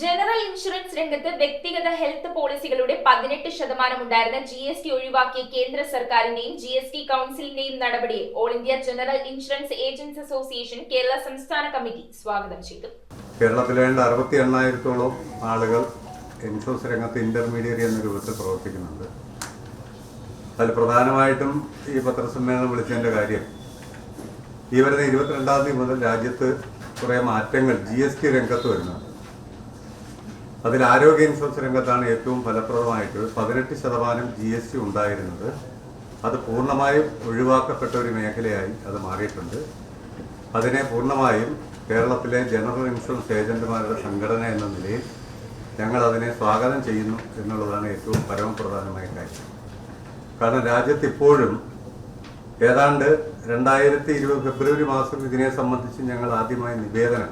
General insurance രംഗത്ത് വ്യക്തിഗത health പോളിസികളുടെ 18% ഉണ്ടായിരുന്ന GST ഒഴിവാക്കിയ കേന്ദ്ര സർക്കാരിന്റെയും GST കൗൺസിലിന്റെയും നടപടിയെ all India general insurance agents association Kerala സംസ്ഥാന കമ്മിറ്റി സ്വാഗതം ചെയ്തു. കേരളത്തിലെ 68,000-ഓളം ആളുകൾ ഇൻഷുറൻസ് രംഗത്ത് ഇന്റർമീഡിയറി എന്ന രൂപത്തിൽ പ്രവർത്തിക്കുന്നുണ്ട്. അതിൽ പ്രധാനമായിട്ടും ഈ പത്രസമ്മേളനം വിളിച്ചതിൻ്റെ കാര്യം ഈ വരുന്ന 22-ാം തീയതി മുതൽ രാജ്യത്ത് കുറേ മാറ്റങ്ങൾ GST രംഗത്ത് വരുന്നുണ്ട്. അതിൽ ആരോഗ്യ ഇൻഷുറൻസ് രംഗത്താണ് ഏറ്റവും ഫലപ്രദമായിട്ട് 18% GST ഉണ്ടായിരുന്നത്. അത് പൂർണ്ണമായും ഒഴിവാക്കപ്പെട്ട ഒരു മേഖലയായി അത് മാറിയിട്ടുണ്ട്. അതിനെ പൂർണ്ണമായും കേരളത്തിലെ ജനറൽ ഇൻഷുറൻസ് ഏജന്റുമാരുടെ സംഘടന എന്ന നിലയിൽ ഞങ്ങൾ അതിനെ സ്വാഗതം ചെയ്യുന്നു എന്നുള്ളതാണ് ഏറ്റവും പരമപ്രധാനമായ കാര്യം. കാരണം രാജ്യത്ത് ഇപ്പോഴും ഏതാണ്ട് 2020 ഫെബ്രുവരി മാസം ഇതിനെ സംബന്ധിച്ച് ഞങ്ങൾ ആദ്യമായി നിവേദനം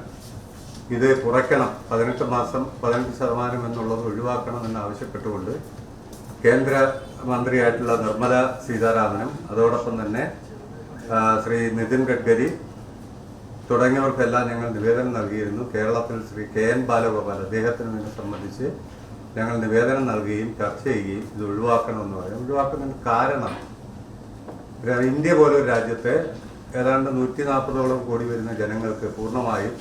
ഇത് കുറയ്ക്കണം, 18% എന്നുള്ളത് ഒഴിവാക്കണമെന്ന് ആവശ്യപ്പെട്ടുകൊണ്ട് കേന്ദ്ര മന്ത്രിയായിട്ടുള്ള നിർമ്മല സീതാരാമനും അതോടൊപ്പം തന്നെ ശ്രീ നിതിൻ ഗഡ്കരി തുടങ്ങിയവർക്കെല്ലാം ഞങ്ങൾ നിവേദനം നൽകിയിരുന്നു. കേരളത്തിൽ ശ്രീ KN ബാലഗോപാൽ അദ്ദേഹത്തിന് ഇതിനെ സംബന്ധിച്ച് ഞങ്ങൾ നിവേദനം നൽകുകയും ചർച്ച ചെയ്യുകയും ഇത് ഒഴിവാക്കണമെന്ന് പറയും. ഒഴിവാക്കുന്നതിന് കാരണം ഇന്ത്യ പോലൊരു രാജ്യത്തെ ഏതാണ്ട് 140ഓളം കോടി വരുന്ന ജനങ്ങൾക്ക് പൂർണ്ണമായും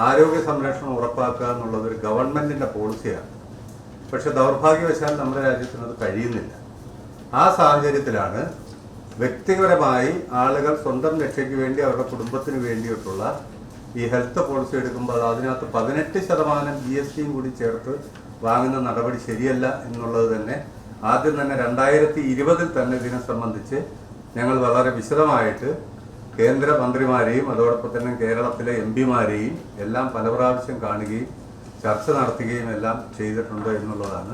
ആരോഗ്യ സംരക്ഷണം ഉറപ്പാക്കുക എന്നുള്ളത് ഒരു ഗവൺമെന്റിന്റെ പോളിസിയാണ്. പക്ഷെ ദൗർഭാഗ്യവശാൽ നമ്മുടെ രാജ്യത്തിന് അത് കഴിയുന്നില്ല. ആ സാഹചര്യത്തിലാണ് വ്യക്തിപരമായി ആളുകൾ സ്വന്തം രക്ഷയ്ക്ക് വേണ്ടി അവരുടെ കുടുംബത്തിന് വേണ്ടിയിട്ടുള്ള ഈ ഹെൽത്ത് പോളിസി എടുക്കുമ്പോൾ അതിനകത്ത് 18% GSTയും കൂടി ചേർത്ത് വാങ്ങുന്ന നടപടി ശരിയല്ല എന്നുള്ളത് തന്നെ ആദ്യം തന്നെ 2020 തന്നെ ഇതിനെ സംബന്ധിച്ച് ഞങ്ങൾ വളരെ വിശദമായിട്ട് കേന്ദ്ര മന്ത്രിമാരെയും അതോടൊപ്പം തന്നെ കേരളത്തിലെ MPമാരെയും എല്ലാം പല പ്രാവശ്യം കാണുകയും ചർച്ച നടത്തുകയും എല്ലാം ചെയ്തിട്ടുണ്ട് എന്നുള്ളതാണ്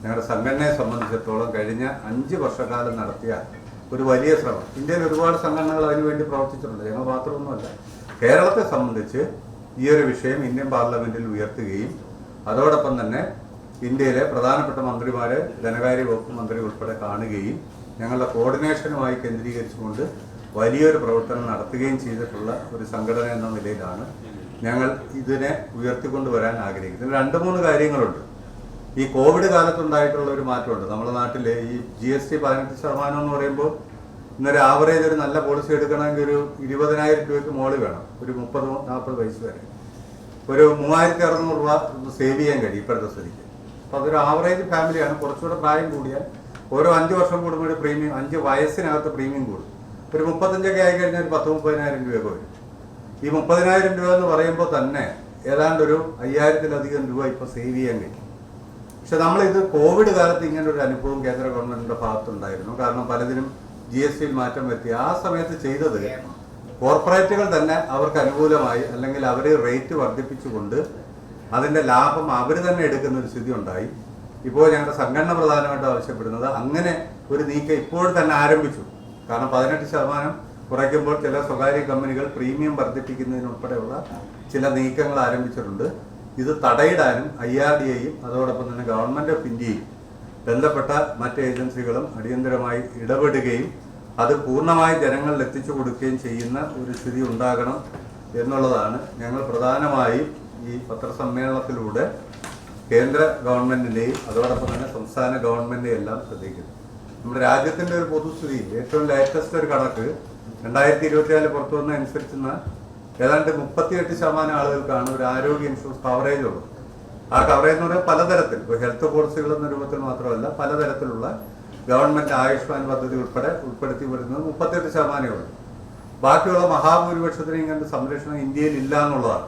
ഞങ്ങളുടെ സംഘടനയെ സംബന്ധിച്ചിടത്തോളം കഴിഞ്ഞ 5 വർഷക്കാലം നടത്തിയ ഒരു വലിയ ശ്രമം. ഇന്ത്യയിൽ ഒരുപാട് സംഘടനകൾ അതിനുവേണ്ടി പ്രവർത്തിച്ചിട്ടുണ്ട്, ഞങ്ങൾ മാത്രമൊന്നുമല്ല. കേരളത്തെ സംബന്ധിച്ച് ഈ ഒരു വിഷയം ഇന്ത്യൻ പാർലമെന്റിൽ ഉയർത്തുകയും അതോടൊപ്പം തന്നെ ഇന്ത്യയിലെ പ്രധാനപ്പെട്ട മന്ത്രിമാരെ ധനകാര്യ വകുപ്പ് മന്ത്രി ഉൾപ്പെടെ കാണുകയും ഞങ്ങളുടെ കോർഡിനേഷനുമായി കേന്ദ്രീകരിച്ചുകൊണ്ട് വലിയൊരു പ്രവർത്തനം നടത്തുകയും ചെയ്തിട്ടുള്ള ഒരു സംഘടന എന്ന നിലയിലാണ് ഞങ്ങൾ ഇതിനെ ഉയർത്തിക്കൊണ്ടുവരാൻ ആഗ്രഹിക്കുന്നത്. 2-3 കാര്യങ്ങളുണ്ട്. ഈ കോവിഡ് കാലത്തുണ്ടായിട്ടുള്ള ഒരു മാറ്റമുണ്ട്. നമ്മുടെ നാട്ടിൽ ഈ GST 18% എന്ന് പറയുമ്പോൾ ഇന്നൊരു ആവറേജ് ഒരു നല്ല പോളിസി എടുക്കണമെങ്കിൽ ഒരു 20,000 രൂപയ്ക്ക് മുകളിൽ വേണം. ഒരു 30-40 വയസ്സ് വരെ ഒരു 3,600 രൂപ സേവ് ചെയ്യാൻ കഴിയും ഇപ്പോഴത്തെ സ്ഥിതിക്ക്. അപ്പോൾ അതൊരു ആവറേജ് ഫാമിലിയാണ്. കുറച്ചുകൂടെ പ്രായം കൂടിയാൽ ഓരോ 5 വർഷം കൂടുമ്പോൾ പ്രീമിയം 5 വയസ്സിനകത്ത് പ്രീമിയം കൂടും. ഒരു 35 ആയി കഴിഞ്ഞാൽ ഒരു 10-30,000 രൂപയൊക്കെ വരും. ഈ 30,000 രൂപ എന്ന് പറയുമ്പോൾ തന്നെ ഏതാണ്ട് ഒരു 5,000-ലധികം രൂപ ഇപ്പോൾ സേവ് ചെയ്യാൻ കഴിയും. പക്ഷെ നമ്മളിത് കോവിഡ് കാലത്ത് ഇങ്ങനെ ഒരു അനുഭവം കേന്ദ്ര ഗവൺമെന്റിന്റെ ഭാഗത്തുണ്ടായിരുന്നു. കാരണം പലതിനും GSTയിൽ മാറ്റം വരുത്തി. ആ സമയത്ത് ചെയ്തത് കോർപ്പറേറ്റുകൾ തന്നെ അവർക്ക് അനുകൂലമായി അല്ലെങ്കിൽ അവർ റേറ്റ് വർദ്ധിപ്പിച്ചുകൊണ്ട് അതിന്റെ ലാഭം അവർ തന്നെ എടുക്കുന്ന ഒരു സ്ഥിതി ഉണ്ടായി. ഇപ്പോൾ ഞങ്ങളുടെ സംഘടന പ്രധാനമായിട്ട് ആവശ്യപ്പെടുന്നത് അങ്ങനെ ഒരു നീക്കം ഇപ്പോൾ തന്നെ ആരംഭിച്ചു. കാരണം 18% കുറയ്ക്കുമ്പോൾ ചില സ്വകാര്യ കമ്പനികൾ പ്രീമിയം വർദ്ധിപ്പിക്കുന്നതിനുൾപ്പെടെയുള്ള ചില നീക്കങ്ങൾ ആരംഭിച്ചിട്ടുണ്ട്. ഇത് തടയിടാനും IRDAയും അതോടൊപ്പം തന്നെ ഗവൺമെന്റ് ഓഫ് ഇന്ത്യയും ബന്ധപ്പെട്ട മറ്റ് ഏജൻസികളും അടിയന്തരമായി ഇടപെടുകയും അത് പൂർണ്ണമായി ജനങ്ങളിൽ എത്തിച്ചു കൊടുക്കുകയും ചെയ്യുന്ന ഒരു സ്ഥിതി ഉണ്ടാകണം എന്നുള്ളതാണ് ഞങ്ങൾ പ്രധാനമായും ഈ പത്രസമ്മേളനത്തിലൂടെ കേന്ദ്ര ഗവൺമെന്റിന്റെയും അതോടൊപ്പം തന്നെ സംസ്ഥാന ഗവൺമെന്റിന്റെയും എല്ലാം ശ്രദ്ധിക്കുന്നത്. നമ്മുടെ രാജ്യത്തിന്റെ ഒരു പൊതുസ്ഥിതി ഏറ്റവും ലേറ്റസ്റ്റ് ഒരു കണക്ക് 2024 പുറത്തു വന്ന അനുസരിച്ചുന്ന ഏതാണ്ട് 38% ആളുകൾക്കാണ് ഒരു ആരോഗ്യ ഇൻഷുറൻസ് കവറേജ് ഉള്ളത്. ആ കവറേജ് എന്ന് പറയുന്നത് പലതരത്തിൽ, ഇപ്പോൾ ഹെൽത്ത് പോളിസികൾ എന്ന രൂപത്തിൽ മാത്രമല്ല പലതരത്തിലുള്ള ഗവൺമെന്റ് ആയുഷ്മാൻ പദ്ധതി ഉൾപ്പെടെ ഉൾപ്പെടുത്തി വരുന്നത് 38% ഉള്ളൂ. ബാക്കിയുള്ള മഹാഭൂരിപക്ഷത്തിന് ഇങ്ങനത്തെ സംരക്ഷണം ഇന്ത്യയിൽ ഇല്ല എന്നുള്ളതാണ്.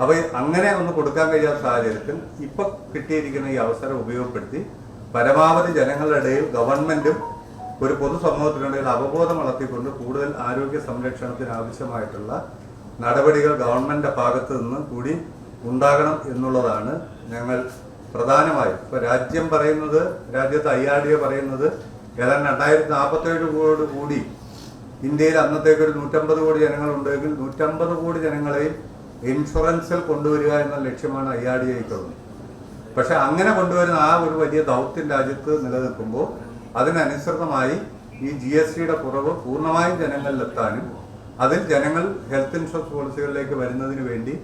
അപ്പോൾ അങ്ങനെ ഒന്ന് കൊടുക്കാൻ കഴിയാത്ത സാഹചര്യത്തിൽ ഇപ്പൊ കിട്ടിയിരിക്കുന്ന ഈ അവസരം ഉപയോഗപ്പെടുത്തി പരമാവധി ജനങ്ങളുടെ ഇടയിൽ ഗവൺമെന്റും ഒരു പൊതുസമൂഹത്തിനിടയിൽ അവബോധം വളർത്തിക്കൊണ്ട് കൂടുതൽ ആരോഗ്യ സംരക്ഷണത്തിന് ആവശ്യമായിട്ടുള്ള നടപടികൾ ഗവൺമെന്റിന്റെ ഭാഗത്ത് നിന്ന് കൂടി ഉണ്ടാകണം എന്നുള്ളതാണ് ഞങ്ങൾ പ്രധാനമായും. ഇപ്പൊ രാജ്യം പറയുന്നത്, രാജ്യത്ത് IRDA പറയുന്നത് ഏതാണ്ട് 2047 കൂടി ഇന്ത്യയിൽ അന്നത്തേക്ക് ഒരു 150 കോടി ജനങ്ങളുണ്ടെങ്കിൽ 150 കോടി ജനങ്ങളെയും ഇൻഷുറൻസിൽ കൊണ്ടുവരിക എന്ന ലക്ഷ്യമാണ് IRDAയ്ക്കുള്ളത്. പക്ഷെ അങ്ങനെ കൊണ്ടുവരുന്ന ആ ഒരു വലിയ ദൗത്യം രാജ്യത്ത് നിലനിൽക്കുമ്പോൾ അതിനനുസൃതമായി ഈ GSTയുടെ കുറവ് പൂർണ്ണമായും ജനങ്ങളിലെത്താനും അതിൽ ജനങ്ങൾ ഹെൽത്ത് ഇൻഷുറൻസ് പോളിസികളിലേക്ക് വരുന്നതിന് വേണ്ടി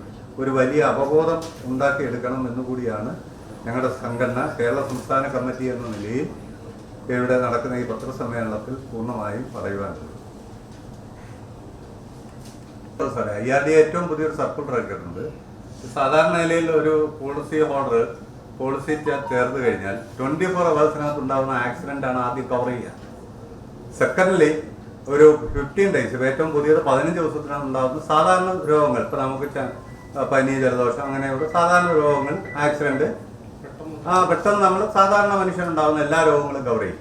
ഒരു വലിയ അവബോധം ഉണ്ടാക്കിയെടുക്കണം എന്നുകൂടിയാണ് ഞങ്ങളുടെ സംഘടന കേരള സംസ്ഥാന കമ്മിറ്റി എന്ന നിലയിൽ ഇവിടെ നടക്കുന്ന ഈ പത്രസമ്മേളനത്തിൽ പൂർണ്ണമായും പറയുവാനുള്ളത്. സാറേ, IRD ഏറ്റവും പുതിയൊരു സർക്കുലർ ഇറക്കിയിട്ടുണ്ട്. സാധാരണ നിലയിൽ ഒരു പോളിസി ചേർത്ത് കഴിഞ്ഞാൽ 24 അവേഴ്സിനകത്ത് ഉണ്ടാകുന്ന ആക്സിഡന്റ് ആണ് ആദ്യം കവർ ചെയ്യുക. സെക്കൻഡ്ലി ഒരു 15 ഡേയ്സ്, ഏറ്റവും പുതിയത് 15 ദിവസത്തിനകത്ത് ഉണ്ടാകുന്ന സാധാരണ രോഗങ്ങൾ, ഇപ്പൊ നമുക്ക് പനി, ജലദോഷം അങ്ങനെയുള്ള സാധാരണ രോഗങ്ങൾ, ആക്സിഡന്റ് പെട്ടെന്ന് നമ്മൾ സാധാരണ മനുഷ്യനുണ്ടാകുന്ന എല്ലാ രോഗങ്ങളും കവർ ചെയ്യും.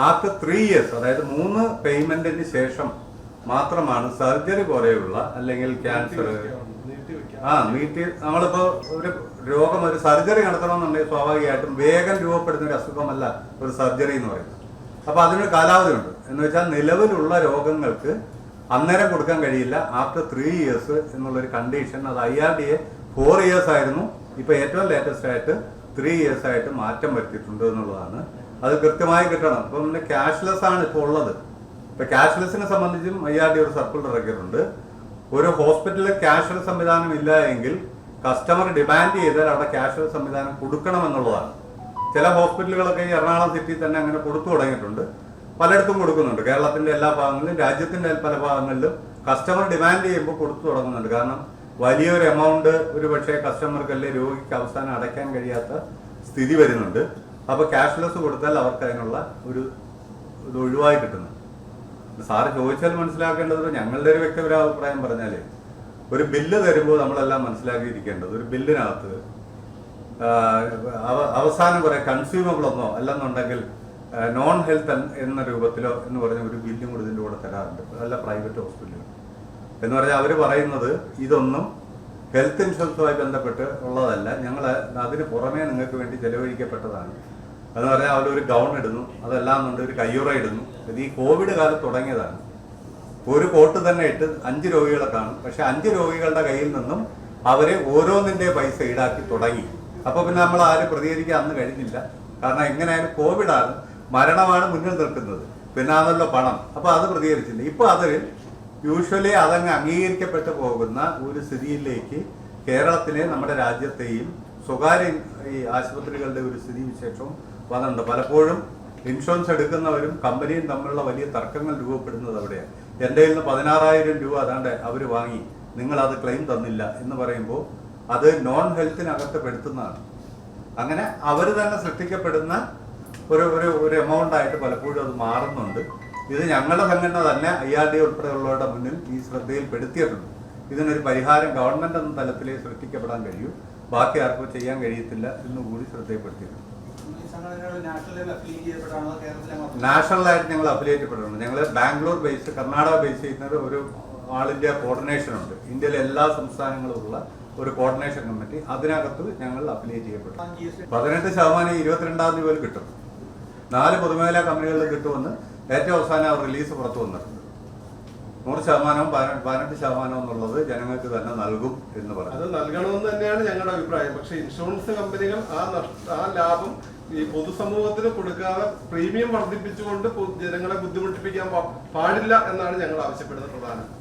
ആഫ്റ്റർ 3 ഇയേഴ്സ്, അതായത് 3 പേയ്മെന്റിന് ശേഷം മാത്രമാണ് സർജറി പോലെയുള്ള അല്ലെങ്കിൽ ക്യാൻസർ നമ്മളിപ്പോ ഒരു സർജറി നടത്തണമെന്നുണ്ടെങ്കിൽ സ്വാഭാവികമായിട്ടും വേഗം രൂപപ്പെടുന്ന ഒരു അസുഖമല്ല ഒരു സർജറി എന്ന് പറയുന്നത്. അപ്പൊ അതിനൊരു കാലാവധി ഉണ്ട്. എന്ന് വെച്ചാൽ നിലവിലുള്ള രോഗങ്ങൾക്ക് അന്നേരം കൊടുക്കാൻ കഴിയില്ല. ആഫ്റ്റർ 3 ഇയേഴ്സ് എന്നുള്ളൊരു കണ്ടീഷൻ, അത് IRDA 4 ഇയേഴ്സ് ആയിരുന്നു. ഇപ്പൊ ഏറ്റവും ലേറ്റസ്റ്റ് ആയിട്ട് 3 ഇയേഴ്സ് ആയിട്ട് മാറ്റം വരുത്തിയിട്ടുണ്ട് എന്നുള്ളതാണ്. അത് കൃത്യമായി കിട്ടണം. ഇപ്പൊ പിന്നെ ക്യാഷ്ലെസ് ആണ് ഇപ്പോൾ ഉള്ളത്. ഇപ്പൊ ക്യാഷ്ലെസിനെ സംബന്ധിച്ചും IRDA ഒരു സർക്കുലർ ഇറക്കിയിട്ടുണ്ട്. ഒരു ഹോസ്പിറ്റലിൽ ക്യാഷ്ലെസ് സംവിധാനം ഇല്ല എങ്കിൽ കസ്റ്റമർ ഡിമാൻഡ് ചെയ്താൽ അവിടെ ക്യാഷ്ലെസ് സംവിധാനം കൊടുക്കണമെന്നുള്ളതാണ്. ചില ഹോസ്പിറ്റലുകളൊക്കെ ഈ എറണാകുളം സിറ്റിയിൽ തന്നെ അങ്ങനെ കൊടുത്തു തുടങ്ങിയിട്ടുണ്ട്. പലയിടത്തും കൊടുക്കുന്നുണ്ട്. കേരളത്തിന്റെ എല്ലാ ഭാഗങ്ങളിലും രാജ്യത്തിന്റെ പല ഭാഗങ്ങളിലും കസ്റ്റമർ ഡിമാൻഡ് ചെയ്യുമ്പോൾ കൊടുത്തു തുടങ്ങുന്നുണ്ട്. കാരണം വലിയൊരു എമൗണ്ട് ഒരു പക്ഷേ കസ്റ്റമർക്ക് അല്ലെങ്കിൽ രോഗിക്ക് അവസാനം അടയ്ക്കാൻ കഴിയാത്ത സ്ഥിതി വരുന്നുണ്ട്. അപ്പൊ ക്യാഷ്ലെസ് കൊടുത്താൽ അവർക്ക് അതിനുള്ള ഇത് ഒഴിവായി കിട്ടുന്നു. സാറ് ചോദിച്ചാൽ മനസ്സിലാക്കേണ്ടത്, ഞങ്ങളുടെ ഒരു വ്യക്തിപര അഭിപ്രായം പറഞ്ഞാലേ, ഒരു ബില്ല് തരുമ്പോൾ നമ്മളെല്ലാം മനസ്സിലാക്കിയിരിക്കേണ്ടത്, ഒരു ബില്ലിനകത്ത് അവസാനം കുറെ കൺസ്യൂമബിൾ ഒന്നോ അല്ലെന്നുണ്ടെങ്കിൽ നോൺ ഹെൽത്ത് എന്ന രൂപത്തിലോ എന്ന് പറഞ്ഞ ഒരു ബില്ലും കൂടി ഇതിൻ്റെ കൂടെ തരാറുണ്ട് നല്ല പ്രൈവറ്റ് ഹോസ്പിറ്റലുകൾ. എന്ന് പറഞ്ഞാൽ അവർ പറയുന്നത് ഇതൊന്നും ഹെൽത്ത് ഇൻഷുറൻസുമായി ബന്ധപ്പെട്ട് ഉള്ളതല്ല, ഞങ്ങൾ അതിന് പുറമേ നിങ്ങൾക്ക് വേണ്ടി ചെലവഴിക്കപ്പെട്ടതാണ് എന്ന് പറഞ്ഞാൽ അവരൊരു ഗൗൺ ഇടുന്നു, അതെല്ലാം കൊണ്ട് ഒരു കയ്യുറ ഇടുന്നു. ഇത് ഈ കോവിഡ് കാലത്ത് തുടങ്ങിയതാണ്. ഒരു കോട്ട് തന്നെ ഇട്ട് 5 രോഗികളെ കാണും. പക്ഷെ 5 രോഗികളുടെ കയ്യിൽ നിന്നും അവരെ ഓരോന്നിന്റെ പൈസ ഈടാക്കി തുടങ്ങി. അപ്പൊ പിന്നെ നമ്മൾ ആരും പ്രതികരിക്കാൻ അന്ന് കഴിഞ്ഞില്ല. കാരണം എങ്ങനെയായാലും കോവിഡാണ്, മരണമാണ് മുന്നിൽ നിൽക്കുന്നത്, പിന്നെ ആണല്ലോ പണം. അപ്പൊ അത് പ്രതികരിച്ചില്ല. ഇപ്പൊ അതിൽ യൂഷ്വലി അതങ്ങ് അംഗീകരിക്കപ്പെട്ടു പോകുന്ന ഒരു സ്ഥിതിയിലേക്ക് കേരളത്തിലെ നമ്മുടെ രാജ്യത്തെയും സ്വകാര്യ ഈ ആശുപത്രികളുടെ ഒരു സ്ഥിതി വിശേഷവും വന്നിട്ടുണ്ട്. പലപ്പോഴും ഇൻഷുറൻസ് എടുക്കുന്നവരും കമ്പനിയും തമ്മിലുള്ള വലിയ തർക്കങ്ങൾ രൂപപ്പെടുന്നത് അവിടെയാണ്. എൻ്റെ കയ്യിൽ നിന്ന് 16,000 രൂപ അതാണ്ട് അവർ വാങ്ങി, നിങ്ങൾ അത് ക്ലെയിം തന്നില്ല എന്ന് പറയുമ്പോൾ അത് നോൺ ഹെൽത്തിനകത്ത് പെടുത്തുന്നതാണ്. അങ്ങനെ അവർ തന്നെ സൃഷ്ടിക്കപ്പെടുന്ന ഒരു എമൗണ്ട് ആയിട്ട് പലപ്പോഴും അത് മാറുന്നുണ്ട്. ഇത് ഞങ്ങളുടെ സംഘടന തന്നെ IRDA ഉൾപ്പെടെയുള്ളവരുടെ മുന്നിൽ ഈ ശ്രദ്ധയിൽപ്പെടുത്തിയിട്ടുണ്ട്. ഇതിനൊരു പരിഹാരം ഗവൺമെന്റ് എന്ന തലത്തിലേ സൃഷ്ടിക്കപ്പെടാൻ കഴിയൂ, ബാക്കി ആർക്കും ചെയ്യാൻ കഴിയത്തില്ല എന്നുകൂടി ശ്രദ്ധയിൽപ്പെടുത്തിയിട്ടുണ്ട്. നാഷണലായിട്ട് ഞങ്ങൾ അഫിലിയേറ്റ് പെട്ടിട്ടുണ്ട്. ഞങ്ങൾ ബാംഗ്ലൂർ ബേസ്, കർണാടക ബേസ് ചെയ്യുന്ന ഒരു ആൾ ഇന്ത്യ കോർഡിനേഷൻ ഉണ്ട്. ഇന്ത്യയിലെ എല്ലാ സംസ്ഥാനങ്ങളും ഉള്ള ഒരു കോർഡിനേഷൻ കമ്മിറ്റി, അതിനകത്ത് ഞങ്ങൾ അഫിലിയേറ്റ് ചെയ്യപ്പെട്ടു. 18% 22-ാം തീയതി പോലും കിട്ടും. 4 പൊതുമേഖലാ കമ്പനികളിൽ കിട്ടുമെന്ന് ഏറ്റവും അവസാനം അവർ റിലീസ് പുറത്തു വന്നിട്ടുണ്ട്. 100%, 18% എന്നുള്ളത് ജനങ്ങൾക്ക് തന്നെ നൽകും എന്ന് പറഞ്ഞു. അത് നൽകണമെന്ന് തന്നെയാണ് ഞങ്ങളുടെ അഭിപ്രായം. പക്ഷെ ഇൻഷുറൻസ് കമ്പനികൾ ആ ലാഭം ഈ പൊതുസമൂഹത്തിന് കൊടുക്കാതെ പ്രീമിയം വർദ്ധിപ്പിച്ചുകൊണ്ട് ജനങ്ങളെ ബുദ്ധിമുട്ടിപ്പിക്കാൻ പാടില്ല എന്നാണ് ഞങ്ങൾ ആവശ്യപ്പെടുന്നത് പ്രധാനം.